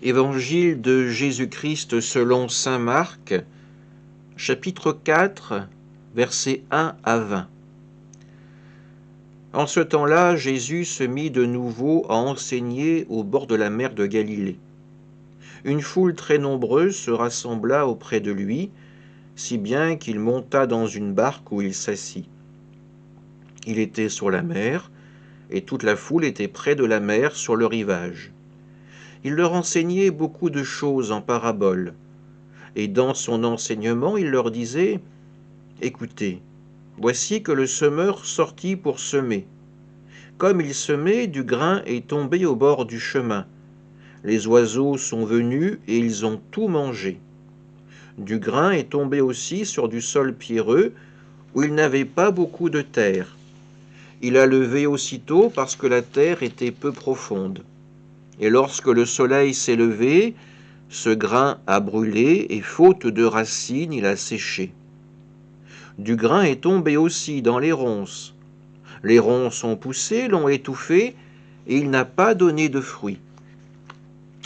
Évangile de Jésus-Christ selon saint Marc, chapitre 4, versets 1 à 20. En ce temps-là, Jésus se mit de nouveau à enseigner au bord de la mer de Galilée. Une foule très nombreuse se rassembla auprès de lui, si bien qu'il monta dans une barque où il s'assit. Il était sur la mer, et toute la foule était près de la mer sur le rivage. Il leur enseignait beaucoup de choses en paraboles. Et dans son enseignement, il leur disait « Écoutez, voici que le semeur sortit pour semer. Comme il semait, du grain est tombé au bord du chemin. Les oiseaux sont venus et ils ont tout mangé. Du grain est tombé aussi sur du sol pierreux, où il n'avait pas beaucoup de terre. Il a levé aussitôt parce que la terre était peu profonde. Et lorsque le soleil s'est levé, ce grain a brûlé et faute de racines, il a séché. Du grain est tombé aussi dans les ronces. Les ronces ont poussé, l'ont étouffé, et il n'a pas donné de fruits.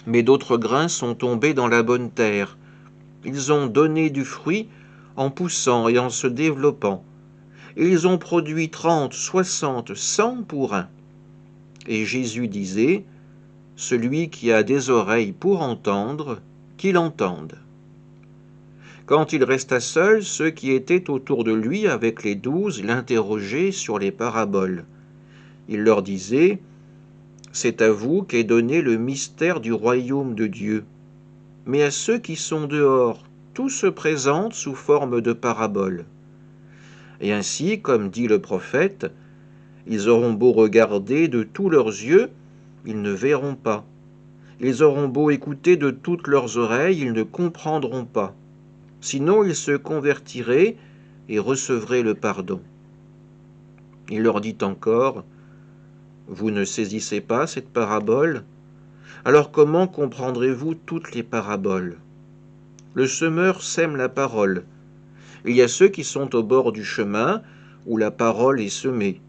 Mais d'autres grains sont tombés dans la bonne terre. Ils ont donné du fruit en poussant et en se développant. Et ils ont produit 30, 60, 100 pour un. Et Jésus disait, « Celui qui a des oreilles pour entendre, qu'il entende. » Quand il resta seul, ceux qui étaient autour de lui avec les 12 l'interrogeaient sur les paraboles. Il leur disait, « C'est à vous qu'est donné le mystère du royaume de Dieu. Mais à ceux qui sont dehors, tout se présente sous forme de paraboles. Et ainsi, comme dit le prophète, ils auront beau regarder de tous leurs yeux, ils ne verront pas. Ils auront beau écouter de toutes leurs oreilles, ils ne comprendront pas. Sinon ils se convertiraient et recevraient le pardon. » Il leur dit encore, « Vous ne saisissez pas cette parabole? Alors comment comprendrez-vous toutes les paraboles? Le semeur sème la parole. Il y a ceux qui sont au bord du chemin où la parole est semée.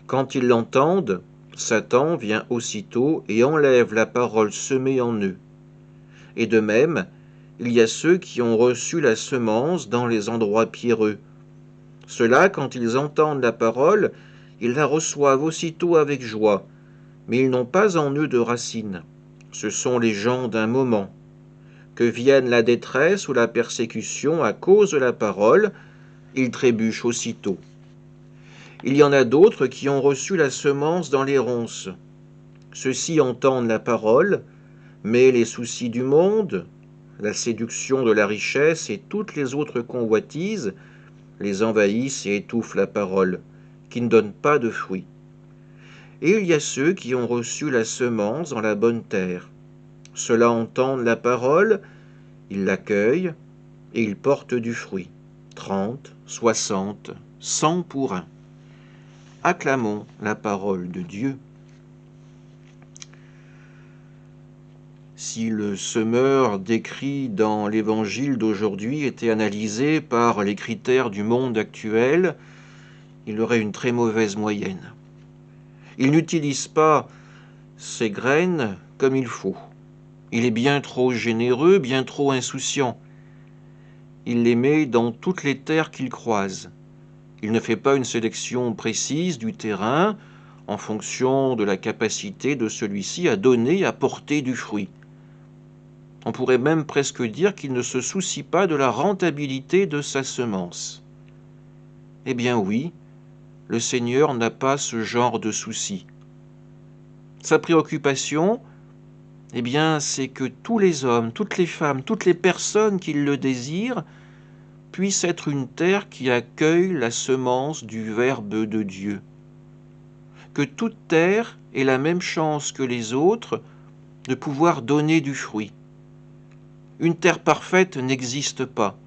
Quand ils l'entendent, Satan vient aussitôt et enlève la parole semée en eux. Et de même, il y a ceux qui ont reçu la semence dans les endroits pierreux. Ceux-là, quand ils entendent la parole, ils la reçoivent aussitôt avec joie, mais ils n'ont pas en eux de racines. Ce sont les gens d'un moment. Que vienne la détresse ou la persécution à cause de la parole, ils trébuchent aussitôt. Il y en a d'autres qui ont reçu la semence dans les ronces. Ceux-ci entendent la parole, mais les soucis du monde, la séduction de la richesse et toutes les autres convoitises les envahissent et étouffent la parole, qui ne donne pas de fruits. Et il y a ceux qui ont reçu la semence dans la bonne terre. Ceux-là entendent la parole, ils l'accueillent et ils portent du fruit, 30, 60, 100 pour un. Acclamons la parole de Dieu. Si le semeur décrit dans l'évangile d'aujourd'hui était analysé par les critères du monde actuel, il aurait une très mauvaise moyenne. Il n'utilise pas ses graines comme il faut. Il est bien trop généreux, bien trop insouciant. Il les met dans toutes les terres qu'il croise. Il ne fait pas une sélection précise du terrain en fonction de la capacité de celui-ci à donner, à porter du fruit. On pourrait même presque dire qu'il ne se soucie pas de la rentabilité de sa semence. Eh bien oui, le Seigneur n'a pas ce genre de souci. Sa préoccupation, eh bien, c'est que tous les hommes, toutes les femmes, toutes les personnes qui le désirent puissent être une terre qui accueille la semence du Verbe de Dieu. Que toute terre ait la même chance que les autres de pouvoir donner du fruit. Une terre parfaite n'existe pas.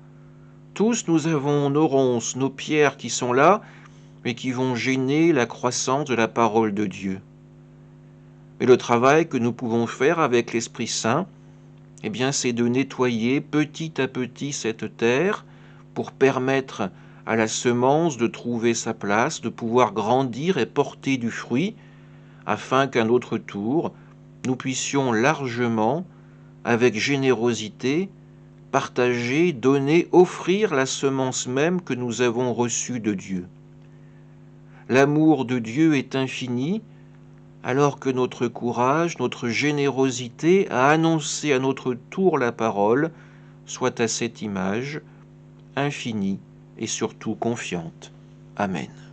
Tous nous avons nos ronces, nos pierres qui sont là, mais qui vont gêner la croissance de la parole de Dieu. Mais le travail que nous pouvons faire avec l'Esprit Saint, eh bien, c'est de nettoyer petit à petit cette terre pour permettre à la semence de trouver sa place, de pouvoir grandir et porter du fruit, afin qu'à notre tour, nous puissions largement avec générosité, partager, donner, offrir la semence même que nous avons reçue de Dieu. L'amour de Dieu est infini, alors que notre courage, notre générosité à annoncer à notre tour la parole soit à cette image, infinie et surtout confiante. Amen.